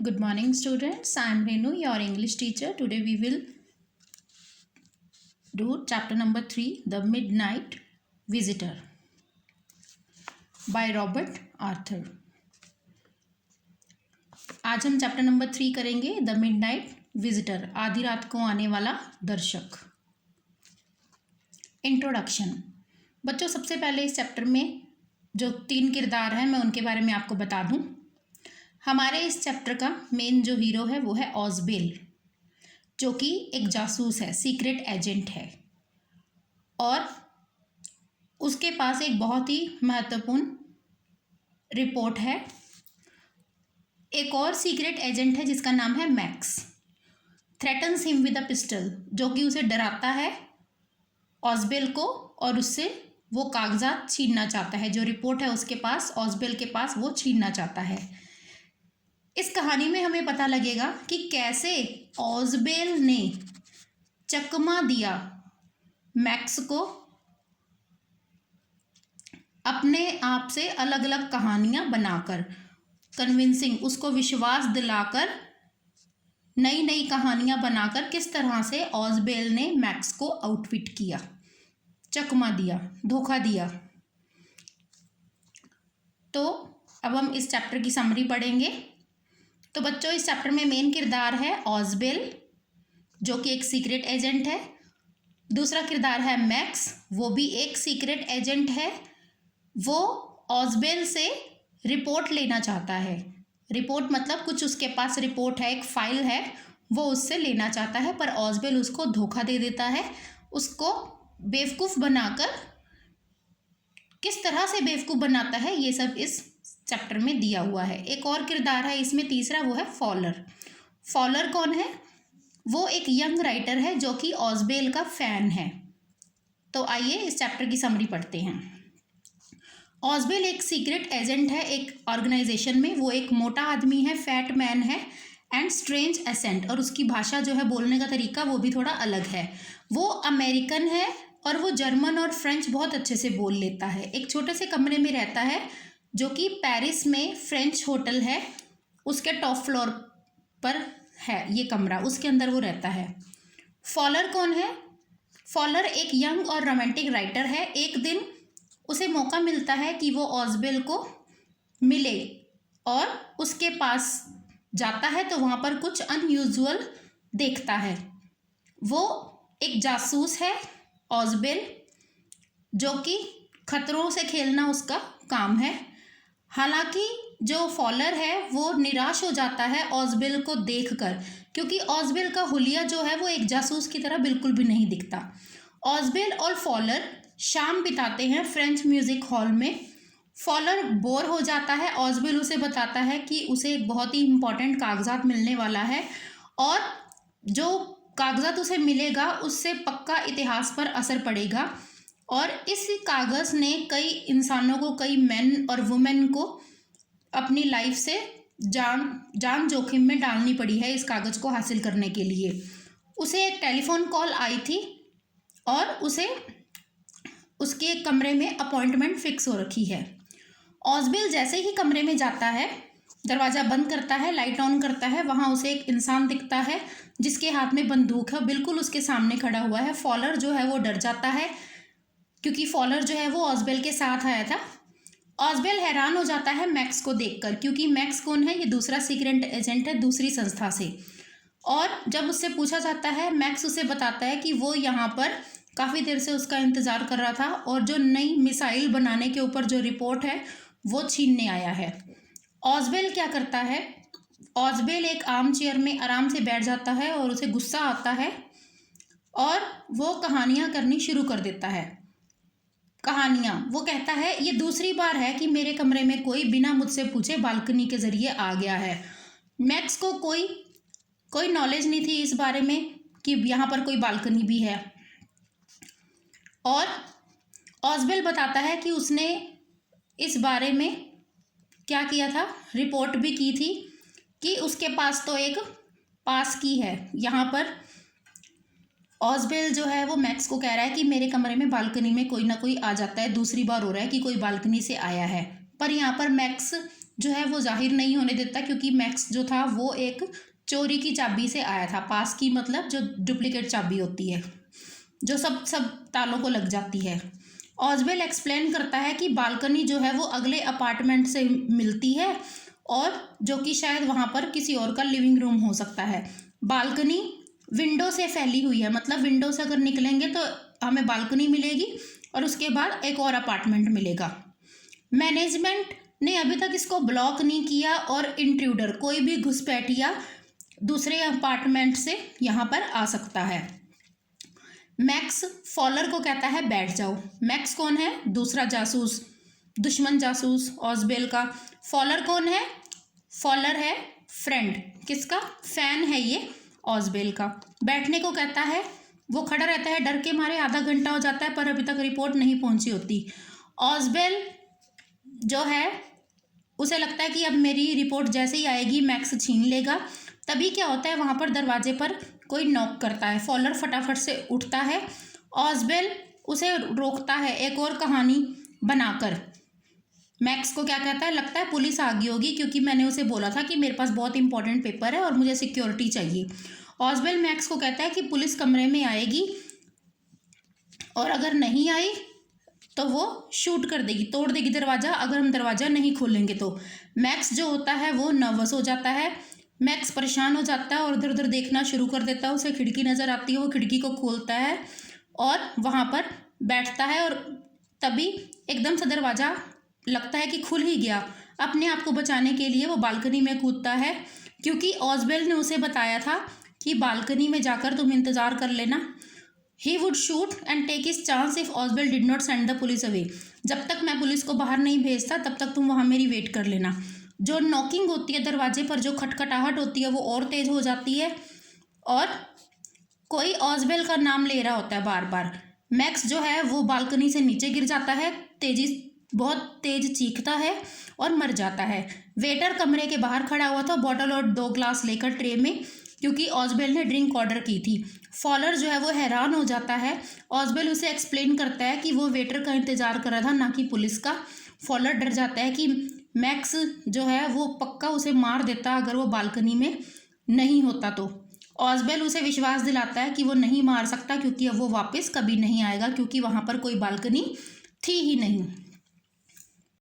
Good morning, students. I am Renu, your English teacher. Today we will do chapter number 3, The Midnight Visitor by Robert Arthur. आज हम chapter number 3 करेंगे, the midnight visitor, आधी रात को आने वाला दर्शक। इंट्रोडक्शन। बच्चों, सबसे पहले इस चैप्टर में जो 3 किरदार हैं मैं उनके बारे में आपको बता दूं। हमारे इस चैप्टर का मेन जो हीरो है वो है ऑज़बेल, जो कि एक जासूस है, सीक्रेट एजेंट है, और उसके पास एक बहुत ही महत्वपूर्ण रिपोर्ट है। एक और सीक्रेट एजेंट है जिसका नाम है max, threatens him with a pistol, जो कि उसे डराता है ऑज़बेल को, और उससे वो कागजात छीनना चाहता है। जो रिपोर्ट है उसके पास, ऑज़बेल के पास, वो छीनना चाहता है। इस कहानी में हमें पता लगेगा कि कैसे ऑज़बेल ने चकमा दिया मैक्स को, अपने आप से अलग अलग कहानियां बनाकर, कन्विंसिंग, उसको विश्वास दिलाकर, नई नई कहानियां बनाकर किस तरह से ऑज़बेल ने मैक्स को आउटविट किया, चकमा दिया, धोखा दिया। तो अब हम इस चैप्टर की समरी पढ़ेंगे। तो बच्चों, इस चैप्टर में मेन किरदार है ऑज़बेल, जो कि एक सीक्रेट एजेंट है। दूसरा किरदार है मैक्स, वो भी एक सीक्रेट एजेंट है। वो ऑज़बेल से रिपोर्ट लेना चाहता है। रिपोर्ट मतलब कुछ उसके पास रिपोर्ट है, एक फाइल है, वो उससे लेना चाहता है, पर ऑज़बेल उसको धोखा दे देता है, उसको बेवकूफ़ बनाकर। किस तरह से बेवकूफ़ बनाता है ये सब इस चैप्टर में दिया हुआ है। एक और किरदार है इसमें तीसरा, वो है फॉलर। फॉलर कौन है? वो एक यंग राइटर है जो कि ऑज़बेल का फ़ैन है। तो आइए इस चैप्टर की समरी पढ़ते हैं। ऑज़बेल एक सीक्रेट एजेंट है एक ऑर्गेनाइजेशन में। वो एक मोटा आदमी है, फैट मैन है, एंड स्ट्रेंज एसेंट, और उसकी भाषा जो है, बोलने का तरीका, वो भी थोड़ा अलग है। वो अमेरिकन है और वो जर्मन और फ्रेंच बहुत अच्छे से बोल लेता है। एक छोटे से कमरे में रहता है जो कि पेरिस में फ्रेंच होटल है, उसके टॉप फ्लोर पर है ये कमरा, उसके अंदर वो रहता है। फॉलर कौन है? फॉलर एक यंग और रोमांटिक राइटर है। एक दिन उसे मौका मिलता है कि वो ऑज़बेल को मिले, और उसके पास जाता है तो वहाँ पर कुछ अनयूजुअल देखता है। वो एक जासूस है ऑज़बेल, जो कि खतरों से खेलना उसका काम है। हालांकि जो फॉलर है वो निराश हो जाता है ऑज़बेल को देखकर, क्योंकि ऑज़बेल का हुलिया जो है वो एक जासूस की तरह बिल्कुल भी नहीं दिखता। ऑज़बेल और फॉलर शाम बिताते हैं फ्रेंच म्यूज़िक हॉल में। फॉलर बोर हो जाता है। ऑज़बेल उसे बताता है कि उसे एक बहुत ही इम्पॉर्टेंट कागजात मिलने वाला है, और जो कागजात उसे मिलेगा उससे पक्का इतिहास पर असर पड़ेगा, और इस कागज़ ने कई इंसानों को, कई मैन और वुमेन को अपनी लाइफ से जान जोखिम में डालनी पड़ी है इस कागज़ को हासिल करने के लिए। उसे एक टेलीफोन कॉल आई थी और उसे उसके कमरे में अपॉइंटमेंट फिक्स हो रखी है। ऑज़बेल जैसे ही कमरे में जाता है, दरवाज़ा बंद करता है, लाइट ऑन करता है, वहाँ उसे एक इंसान दिखता है जिसके हाथ में बंदूक है, बिल्कुल उसके सामने खड़ा हुआ है। फॉलर जो है वो डर जाता है, क्योंकि फॉलर जो है वो ऑज़बेल के साथ आया था। ऑज़बेल हैरान हो जाता है मैक्स को देखकर, क्योंकि मैक्स कौन है? ये दूसरा सीक्रेट एजेंट है दूसरी संस्था से। और जब उससे पूछा जाता है, मैक्स उसे बताता है कि वो यहाँ पर काफ़ी देर से उसका इंतज़ार कर रहा था, और जो नई मिसाइल बनाने के ऊपर जो रिपोर्ट है वो छीनने आया है। ऑज़बेल क्या करता है? ऑज़बेल एक आर्म चेयर में आराम से बैठ जाता है, और उसे गुस्सा आता है, और वो कहानियाँ करनी शुरू कर देता है। कहानियाँ वो कहता है, ये दूसरी बार है कि मेरे कमरे में कोई बिना मुझसे पूछे बालकनी के ज़रिए आ गया है। मैक्स को कोई नॉलेज नहीं थी इस बारे में कि यहाँ पर कोई बालकनी भी है। और ऑज़बेल बताता है कि उसने इस बारे में क्या किया था, रिपोर्ट भी की थी, कि उसके पास तो एक पास की है। यहाँ पर ऑज़बेल जो है वो मैक्स को कह रहा है कि मेरे कमरे में बालकनी में कोई ना कोई आ जाता है, दूसरी बार हो रहा है कि कोई बालकनी से आया है। पर यहाँ पर मैक्स जो है वो जाहिर नहीं होने देता, क्योंकि मैक्स जो था वो एक चोरी की चाबी से आया था। पास की मतलब जो डुप्लीकेट चाबी होती है, जो सब सब तालों को लग जाती है। ऑजवेल एक्सप्लेन करता है कि बालकनी जो है वो अगले अपार्टमेंट से मिलती है, और जो कि शायद वहाँ पर किसी और का लिविंग रूम हो सकता है। बालकनी विंडो से फैली हुई है, मतलब विंडो से अगर निकलेंगे तो हमें बालकनी मिलेगी और उसके बाद एक और अपार्टमेंट मिलेगा। मैनेजमेंट ने अभी तक इसको ब्लॉक नहीं किया, और इंट्रूडर कोई भी घुसपैठिया दूसरे अपार्टमेंट से यहाँ पर आ सकता है। मैक्स फॉलर को कहता है बैठ जाओ। मैक्स कौन है? दूसरा जासूस, दुश्मन जासूस ऑजबेल का। फॉलर कौन है? फॉलर है फ्रेंड, किसका? फैन है ये ऑजबेल का। बैठने को कहता है, वो खड़ा रहता है डर के मारे, आधा घंटा हो जाता है पर अभी तक रिपोर्ट नहीं पहुंची होती। ऑजबेल जो है उसे लगता है कि अब मेरी रिपोर्ट जैसे ही आएगी मैक्स छीन लेगा। तभी क्या होता है, वहाँ पर दरवाजे पर कोई नॉक करता है। फॉलर फटाफट से उठता है, ऑजबेल उसे रोकता है एक और कहानी बनाकर। मैक्स को क्या कहता है, लगता है पुलिस आ गई होगी, क्योंकि मैंने उसे बोला था कि मेरे पास बहुत इंपॉर्टेंट पेपर है और मुझे सिक्योरिटी चाहिए। ऑजबेल मैक्स को कहता है कि पुलिस कमरे में आएगी और अगर नहीं आई तो वो शूट कर देगी, तोड़ देगी दरवाज़ा, अगर हम दरवाज़ा नहीं खोलेंगे तो। मैक्स जो होता है वो नर्वस हो जाता है, मैक्स परेशान हो जाता है और इधर उधर देखना शुरू कर देता है। उसे खिड़की नज़र आती है, वो खिड़की को खोलता है और वहाँ पर बैठता है, और तभी एकदम से दरवाज़ा लगता है कि खुल ही गया। अपने आप को बचाने के लिए वो बालकनी में कूदता है, क्योंकि ऑजबेल ने उसे बताया था कि बालकनी में जाकर तुम इंतज़ार कर लेना। He would shoot and take his chance if Ozbel did not send the police away. जब तक मैं पुलिस को बाहर नहीं भेजता तब तक तुम वहाँ मेरी वेट कर लेना। जो नॉकिंग होती है दरवाजे पर, जो खटखटाहट होती है वो और तेज़ हो जाती है, और कोई ऑजबेल का नाम ले रहा होता है बार बार। मैक्स जो है वो बालकनी से नीचे गिर जाता है, बहुत तेज चीखता है और मर जाता है। वेटर कमरे के बाहर खड़ा हुआ था, बॉटल और 2 ग्लास लेकर ट्रे में, क्योंकि ऑजबेल ने ड्रिंक ऑर्डर की थी। फॉलर जो है वो हैरान हो जाता है। ऑजबेल उसे एक्सप्लेन करता है कि वो वेटर का इंतज़ार कर रहा था, ना कि पुलिस का। फॉलर डर जाता है कि मैक्स जो है वो पक्का उसे मार देता अगर वो बालकनी में नहीं होता तो। ऑजबेल उसे विश्वास दिलाता है कि वो नहीं मार सकता, क्योंकि अब वो वापस कभी नहीं आएगा, क्योंकि वहाँ पर कोई बालकनी थी ही नहीं।